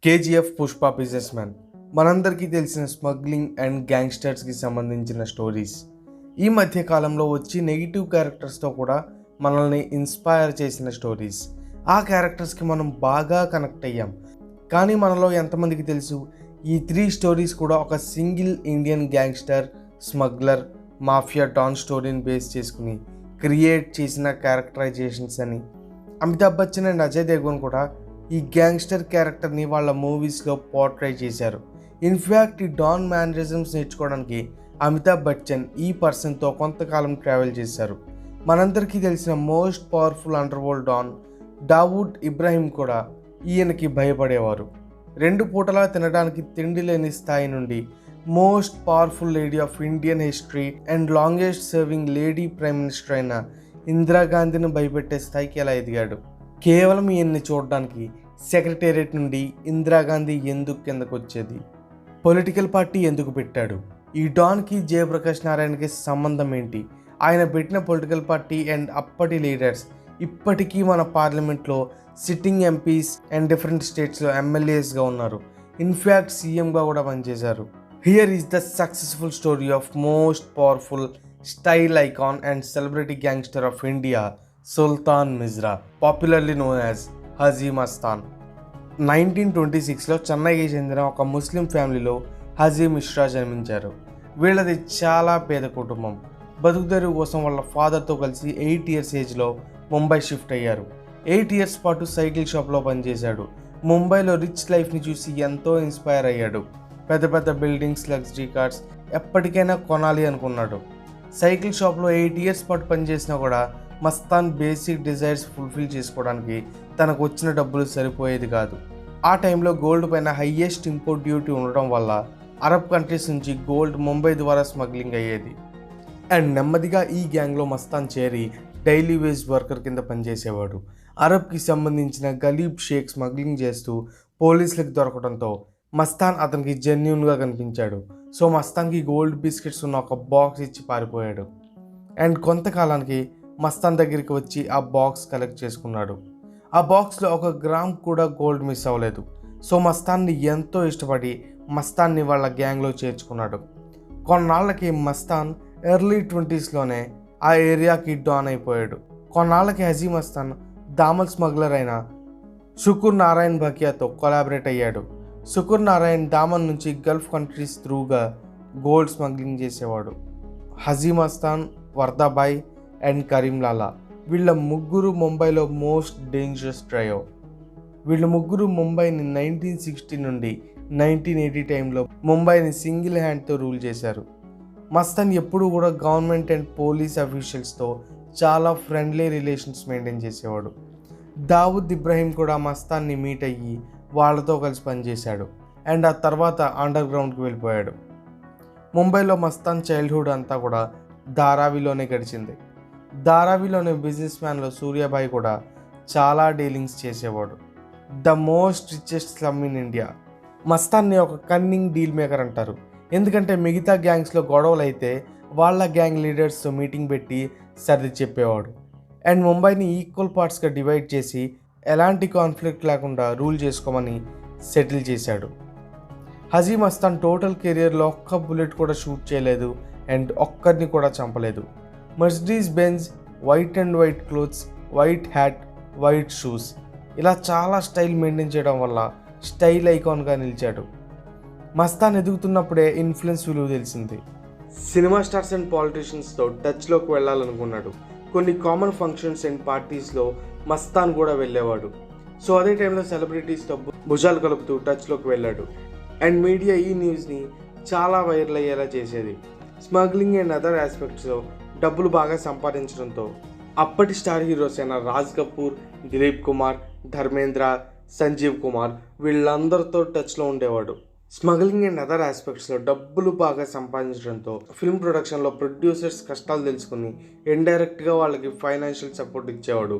KGF Pushpa business man మనందరికీ తెలిసిన smuggling and గ్యాంగ్స్టర్స్కి సంబంధించిన స్టోరీస్. ఈ మధ్య కాలంలో వచ్చి నెగిటివ్ క్యారెక్టర్స్తో కూడా మనల్ని ఇన్స్పైర్ చేసిన స్టోరీస్. ఆ క్యారెక్టర్స్కి మనం బాగా కనెక్ట్ అయ్యాం. కానీ మనలో ఎంతమందికి తెలుసు ఈ 3 స్టోరీస్ కూడా ఒక single Indian gangster, smuggler, mafia don స్టోరీని బేస్ చేసుకుని క్రియేట్ చేసిన క్యారెక్టరైజేషన్స్ అని. అమితాబ్ బచ్చన్ అండ్ అజయ్ దేవ్గన్ కూడా ఈ గ్యాంగ్స్టర్ క్యారెక్టర్ని వాళ్ళ మూవీస్లో పోర్ట్రే చేశారు. ఇన్ఫ్యాక్ట్ ఈ డాన్ మేనరిజమ్స్ నేర్చుకోవడానికి అమితాబ్ బచ్చన్ ఈ పర్సన్తో కొంతకాలం ట్రావెల్ చేశారు. మనందరికీ తెలిసిన most powerful underworld don Dawood Ibrahim కూడా ఈయనకి భయపడేవారు. 2 పూటలా తినడానికి తిండి లేని స్థాయి నుండి most powerful lady of Indian history and longest serving lady prime minister అయిన ఇందిరాగాంధీని భయపెట్టే స్థాయికి ఎలా ఎదిగాడు. కేవలం ఈయన్ని చూడడానికి సెక్రటేరియట్ నుండి ఇందిరాగాంధీ ఎందుకు కిందకు వచ్చేది, పొలిటికల్ పార్టీ ఎందుకు పెట్టాడు, ఈ డాన్కి జయప్రకాష్ నారాయణకి సంబంధం ఏంటి, ఆయన పెట్టిన పొలిటికల్ పార్టీ అండ్ అప్పటి లీడర్స్ ఇప్పటికీ మన పార్లమెంట్లో సిట్టింగ్ ఎంపీస్ అండ్ డిఫరెంట్ స్టేట్స్లో ఎమ్మెల్యేస్గా ఉన్నారు. ఇన్ఫ్యాక్ట్ సీఎంగా కూడా పనిచేశారు. Here is the successful story of most powerful style icon and celebrity gangster of India, Sultan మిజ్రా, popularly known as Haji Mastan. 1926లో చెన్నైకి చెందిన ఒక ముస్లిం ఫ్యామిలీలో హజీ మిశ్రా జన్మించారు. వీళ్ళది చాలా పేద కుటుంబం. బతుకుదెరువు కోసం వాళ్ళ ఫాదర్తో కలిసి 8 ఇయర్స్ ఏజ్లో ముంబై షిఫ్ట్ అయ్యారు. 8 ఇయర్స్ పాటు సైకిల్ షాప్లో పనిచేశాడు. ముంబైలో రిచ్ లైఫ్ని చూసి ఎంతో ఇన్స్పైర్ అయ్యాడు. పెద్ద పెద్ద బిల్డింగ్స్, లగ్జరీ కార్స్ ఎప్పటికైనా కొనాలి అనుకున్నాడు. సైకిల్ షాప్లో 8 ఇయర్స్ పాటు పనిచేసినా కూడా మస్తాన్ బేసిక్ డిజైర్స్ ఫుల్ఫిల్ చేసుకోవడానికి తనకు వచ్చిన డబ్బులు సరిపోయేది కాదు. ఆ టైంలో గోల్డ్ పైన హైయెస్ట్ ఇంపోర్ట్ డ్యూటీ ఉండడం వల్ల అరబ్ కంట్రీస్ నుంచి గోల్డ్ ముంబై ద్వారా స్మగ్లింగ్ అయ్యేది. అండ్ నెమ్మదిగా ఈ గ్యాంగ్లో మస్తాన్ చేరి డైలీ వేజ్ వర్కర్ కింద పనిచేసేవాడు. అరబ్కి సంబంధించిన గలీబ్ షేక్ స్మగ్లింగ్ చేస్తూ పోలీసులకు దొరకడంతో మస్తాన్ అతనికి జెన్యూన్గా కనిపించాడు. సో మస్తాన్కి గోల్డ్ బిస్కెట్స్ ఉన్న ఒక బాక్స్ ఇచ్చి పారిపోయాడు. అండ్ కొంతకాలానికి మస్తాన్ దగ్గరికి వచ్చి ఆ బాక్స్ కలెక్ట్ చేసుకున్నాడు. ఆ బాక్స్లో 1 గ్రామ్ కూడా గోల్డ్ మిస్ అవ్వలేదు. సో మస్తాన్ని ఎంతో ఇష్టపడి మస్తాన్ని వాళ్ళ గ్యాంగ్లో చేర్చుకున్నాడు. కొన్నాళ్ళకి మస్తాన్ ఎర్లీ 20స్లోనే ఆ ఏరియాకి డాన్ అయిపోయాడు. కొన్నాళ్ళకి హజీ మస్తాన్ దామల్ స్మగ్లర్ అయిన షుకూర్ నారాయణ్ భకియాతో కొలాబరేట్ అయ్యాడు. షుకూర్ నారాయణ్ దామన్ నుంచి గల్ఫ్ కంట్రీస్ త్రూగా గోల్డ్ స్మగ్లింగ్ చేసేవాడు. హజీ మస్తాన్, వర్దాబాయ్ అండ్ కరీంలాలా వీళ్ళ ముగ్గురు ముంబైలో మోస్ట్ డేంజరస్ ట్రయో. వీళ్ళ ముగ్గురు ముంబైని 1960 నుండి 1980 టైంలో ముంబైని సింగిల్ హ్యాండ్తో రూల్ చేశారు. మస్తాన్ ఎప్పుడూ కూడా గవర్నమెంట్ అండ్ పోలీస్ అఫీషియల్స్తో చాలా ఫ్రెండ్లీ రిలేషన్స్ మెయింటైన్ చేసేవాడు. దావూద్ ఇబ్రాహిం కూడా మస్తాన్ని మీట్ అయ్యి వాళ్ళతో కలిసి పనిచేశాడు. అండ్ ఆ తర్వాత అండర్ గ్రౌండ్కి వెళ్ళిపోయాడు. ముంబైలో మస్తాన్ చైల్డ్హుడ్ అంతా కూడా ధారావిలోనే గడిచింది. ధారావిలోని బిజినెస్ మ్యాన్లో సూర్యాబాయ్ కూడా చాలా డీలింగ్స్ చేసేవాడు. The most richest slum in India. మస్తాన్ని ఒక కన్నింగ్ డీల్ మేకర్ అంటారు. ఎందుకంటే మిగతా గ్యాంగ్స్లో గొడవలు అయితే వాళ్ళ గ్యాంగ్ లీడర్స్తో మీటింగ్ పెట్టి సర్ది చెప్పేవాడు. అండ్ ముంబైని ఈక్వల్ పార్ట్స్గా డివైడ్ చేసి ఎలాంటి కాన్ఫ్లిక్ట్ లేకుండా రూల్ చేసుకోమని సెటిల్ చేశాడు. హజీ మస్తాన్ టోటల్ కెరియర్లో ఒక్క బుల్లెట్ కూడా షూట్ చేయలేదు అండ్ ఒక్కరిని కూడా చంపలేదు. Mercedes Benz, white and white clothes, white hat, white shoes, ఇలా చాలా స్టైల్ మెయింటైన్ చేయడం వల్ల స్టైల్ ఐకాన్గా నిలిచాడు. మస్తాన్ ఎదుగుతున్నప్పుడే ఇన్ఫ్లుయెన్స్ విలువ తెలిసింది. సినిమా స్టార్స్ అండ్ పాలిటీషియన్స్తో టచ్లోకి వెళ్ళాలనుకున్నాడు. కొన్ని కామన్ ఫంక్షన్స్ అండ్ పార్టీస్లో మస్తాన్ కూడా వెళ్ళేవాడు. సో అదే టైంలో సెలబ్రిటీస్తో భుజాలు కలుపుతూ టచ్లోకి వెళ్ళాడు. అండ్ మీడియా ఈ న్యూస్ని చాలా వైరల్ అయ్యేలా చేసేది. స్మగ్లింగ్ అండ్ అదర్ ఆస్పెక్ట్స్లో డబ్బులు బాగా సంపాదించడంతో అప్పటి స్టార్ హీరోస్ అయిన రాజ్ కపూర్, దిలీప్ కుమార్, ధర్మేంద్ర, సంజీవ్ కుమార్ వీళ్ళందరితో టచ్లో ఉండేవాడు. స్మగ్లింగ్ అండ్ అదర్ ఆస్పెక్ట్స్లో డబ్బులు బాగా సంపాదించడంతో ఫిల్మ్ ప్రొడక్షన్లో ప్రొడ్యూసర్స్ కష్టాలు తెలుసుకుని ఇండైరెక్ట్గా వాళ్ళకి ఫైనాన్షియల్ సపోర్ట్ ఇచ్చేవాడు.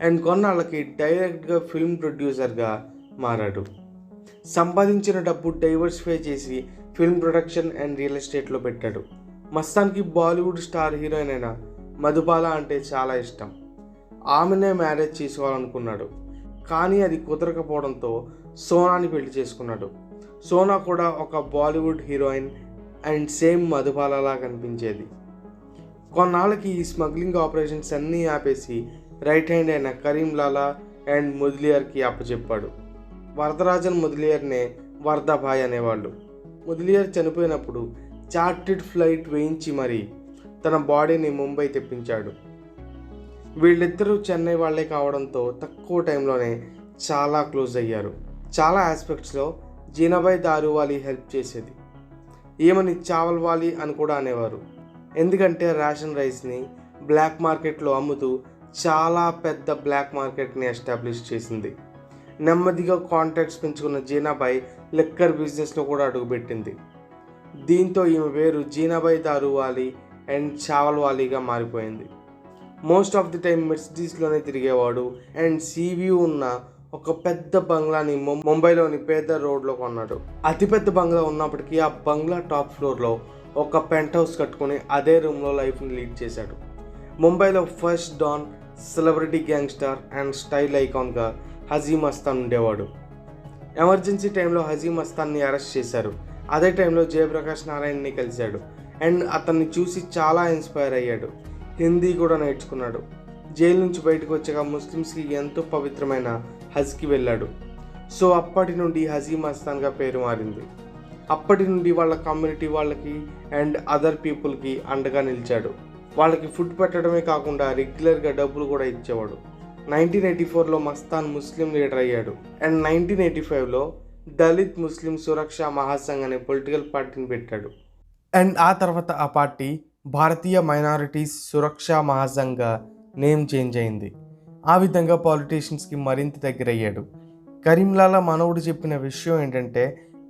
అండ్ కొన్నాళ్ళకి డైరెక్ట్గా ఫిల్మ్ ప్రొడ్యూసర్గా మారాడు. సంపాదించిన డబ్బు డైవర్సిఫై చేసి ఫిల్మ్ ప్రొడక్షన్ అండ్ రియల్ ఎస్టేట్లో పెట్టాడు. మస్తాన్కి బాలీవుడ్ స్టార్ హీరోయిన్ అయిన మధుబాల అంటే చాలా ఇష్టం. ఆమెనే మ్యారేజ్ చేసుకోవాలనుకున్నాడు. కానీ అది కుదరకపోవడంతో సోనాని పెళ్లి చేసుకున్నాడు. సోనా కూడా ఒక బాలీవుడ్ హీరోయిన్ అండ్ సేమ్ మధుబాలలా కనిపించేది. కొన్నాళ్ళకి ఈ స్మగ్లింగ్ ఆపరేషన్స్ అన్నీ ఆపేసి రైట్ హ్యాండ్ అయిన కరీం లాలా అండ్ ముదలియార్కి అప్పచెప్పాడు. వరదరాజన్ ముదలియార్నే వర్దాభాయ్ అనేవాళ్ళు. ముదలియార్ చనిపోయినప్పుడు చార్టెడ్ ఫ్లైట్ వేయించి మరీ తన బాడీని ముంబై తెప్పించాడు. వీళ్ళిద్దరూ చెన్నై వాళ్లే కావడంతో తక్కువ టైంలోనే చాలా క్లోజ్ అయ్యారు. చాలా ఆస్పెక్ట్స్లో జీనాబాయ్ దారువాలి హెల్ప్ చేసేది. ఏమని చావల్వాలి అని కూడా అనేవారు. ఎందుకంటే రేషన్ రైస్ని బ్లాక్ మార్కెట్లో అమ్ముతూ చాలా పెద్ద బ్లాక్ మార్కెట్ని ఎస్టాబ్లిష్ చేసింది. నెమ్మదిగా కాంటాక్ట్స్ పెంచుకున్న జీనాబాయ్ లిక్కర్ బిజినెస్లో కూడా అడుగుపెట్టింది. దీంతో ఈమె పేరు జీనాబాయ్ దారువాలి అండ్ చావల్వాలీగా మారిపోయింది. మోస్ట్ ఆఫ్ ది టైం మెర్సిడీస్లోనే తిరిగేవాడు అండ్ సీవ్యూ ఉన్న ఒక పెద్ద బంగ్లాని ముంబైలోని పేద రోడ్లో కొన్నాడు. అతిపెద్ద బంగ్లా ఉన్నప్పటికీ ఆ బంగ్లా టాప్ ఫ్లోర్లో ఒక పెంట్ హౌస్ కట్టుకుని అదే రూమ్లో లైఫ్ని లీడ్ చేశాడు. ముంబైలో first don, celebrity gangster and style ఐకాన్గా హజీ మస్తాన్ ఉండేవాడు. ఎమర్జెన్సీ టైంలో హజీ మస్తాన్ని అరెస్ట్ చేశారు. అదే టైంలో జయప్రకాష్ నారాయణని కలిశాడు అండ్ అతన్ని చూసి చాలా ఇన్స్పైర్ అయ్యాడు. హిందీ కూడా నేర్చుకున్నాడు. జైలు నుంచి బయటకు వచ్చాక ముస్లిమ్స్కి ఎంతో పవిత్రమైన హజ్కి వెళ్ళాడు. సో అప్పటి నుండి హజీ మస్తాన్గా పేరు మారింది. అప్పటి నుండి వాళ్ళ కమ్యూనిటీ వాళ్ళకి అండ్ అదర్ పీపుల్కి అండగా నిలిచాడు. వాళ్ళకి ఫుడ్ పెట్టడమే కాకుండా రెగ్యులర్గా డబ్బులు కూడా ఇచ్చేవాడు. 1984లో మస్తాన్ ముస్లిం లీడర్ అయ్యాడు అండ్ 1985లో దళిత్ ముస్లిం సురక్షా మహాసంఘ్ అనే పొలిటికల్ పార్టీని పెట్టాడు. అండ్ ఆ తర్వాత ఆ పార్టీ భారతీయ మైనారిటీస్ సురక్షా మహాసంఘ్గా నేమ్ చేంజ్ అయింది. ఆ విధంగా పాలిటీషియన్స్కి మరింత దగ్గరయ్యాడు. కరీంలాలా మనవుడు చెప్పిన విషయం ఏంటంటే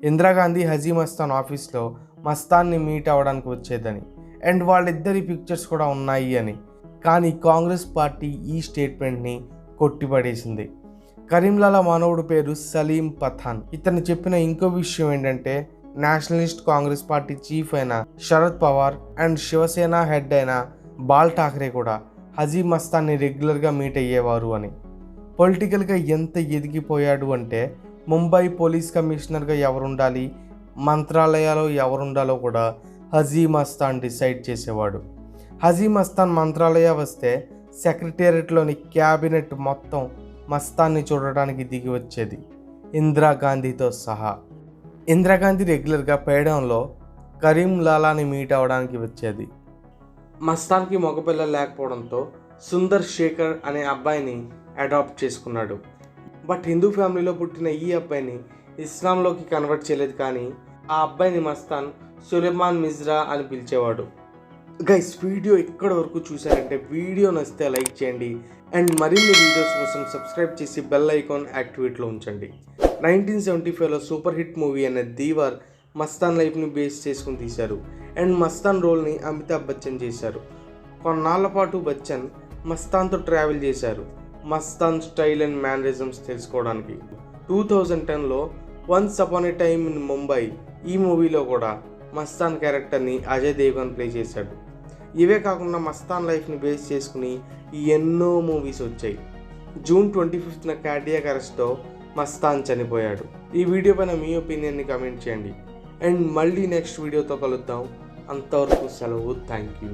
ఇందిరాగాంధీ హజీ మస్తాన్ ఆఫీస్లో మస్తాన్ని మీట్ అవ్వడానికి వచ్చేదని అండ్ వాళ్ళిద్దరి పిక్చర్స్ కూడా ఉన్నాయి అని. కానీ కాంగ్రెస్ పార్టీ ఈ స్టేట్మెంట్ని కొట్టిపడేసింది. కరీంలాలా మనవుడు పేరు సలీం పఠాన్. ఇతను చెప్పిన ఇంకో విషయం ఏంటంటే నేషనలిస్ట్ కాంగ్రెస్ పార్టీ చీఫ్ అయిన శరద్ పవార్ అండ్ శివసేన హెడ్ అయిన బాల్ ఠాక్రే కూడా హజీ మస్తాన్ని రెగ్యులర్గా మీట్ అయ్యేవారు అని. పొలిటికల్గా ఎంత ఎదిగిపోయాడు అంటే ముంబై పోలీస్ కమిషనర్గా ఎవరుండాలి, మంత్రాలయాలో ఎవరుండాలో కూడా హజీ మస్తాన్ డిసైడ్ చేసేవాడు. హజీ మస్తాన్ మంత్రాలయ వస్తే సెక్రటేరియట్లోని క్యాబినెట్ మొత్తం మస్తాన్ని చూడడానికి దిగి వచ్చేది, ఇందిరాగాంధీతో సహా. ఇందిరాగాంధీ రెగ్యులర్గా పేడంలో కరీం లాలాని మీట్ అవ్వడానికి వచ్చేది. మస్తాన్కి మగపిల్ల లేకపోవడంతో సుందర్ శేఖర్ అనే అబ్బాయిని అడాప్ట్ చేసుకున్నాడు. బట్ హిందూ ఫ్యామిలీలో పుట్టిన ఈ అబ్బాయిని ఇస్లాంలోకి కన్వర్ట్ చేయలేదు. కానీ ఆ అబ్బాయిని మస్తాన్ సులేమాన్ మిజ్రా అని పిలిచేవాడు. గైస్, వీడియో ఎక్కడి వరకు చూసారంటే వీడియో నచ్చితే లైక్ చేయండి అండ్ మరిన్ని వీడియోస్ కోసం సబ్స్క్రైబ్ చేసి బెల్ ఐకాన్ యాక్టివేట్లో ఉంచండి. 1975లో సూపర్ హిట్ మూవీ అయిన దీవార్ మస్తాన్ లైఫ్ని బేస్ చేసుకుని తీశారు అండ్ మస్తాన్ రోల్ని అమితాబ్ బచ్చన్ చేశారు. కొన్నాళ్ల పాటు బచ్చన్ మస్తాన్తో ట్రావెల్ చేశారు మస్తాన్ స్టైల్ అండ్ మేనరిజమ్స్ తెలుసుకోవడానికి. 2010లో once upon a time in Mumbai ఈ మూవీలో కూడా మస్తాన్ క్యారెక్టర్ని అజయ్ దేవ్గన్ ప్లే చేశాడు. ఇవే కాకుండా మస్తాన్ లైఫ్ని బేస్ చేసుకుని ఎన్నో మూవీస్ వచ్చాయి. జూన్ 25న కార్డియాక్ అరెస్ట్తో మస్తాన్ చనిపోయాడు. ఈ వీడియో పైన మీ ఒపీనియన్ని కమెంట్ చేయండి అండ్ మళ్ళీ నెక్స్ట్ వీడియోతో కలుద్దాం. అంతవరకు సెలవు. Thank you.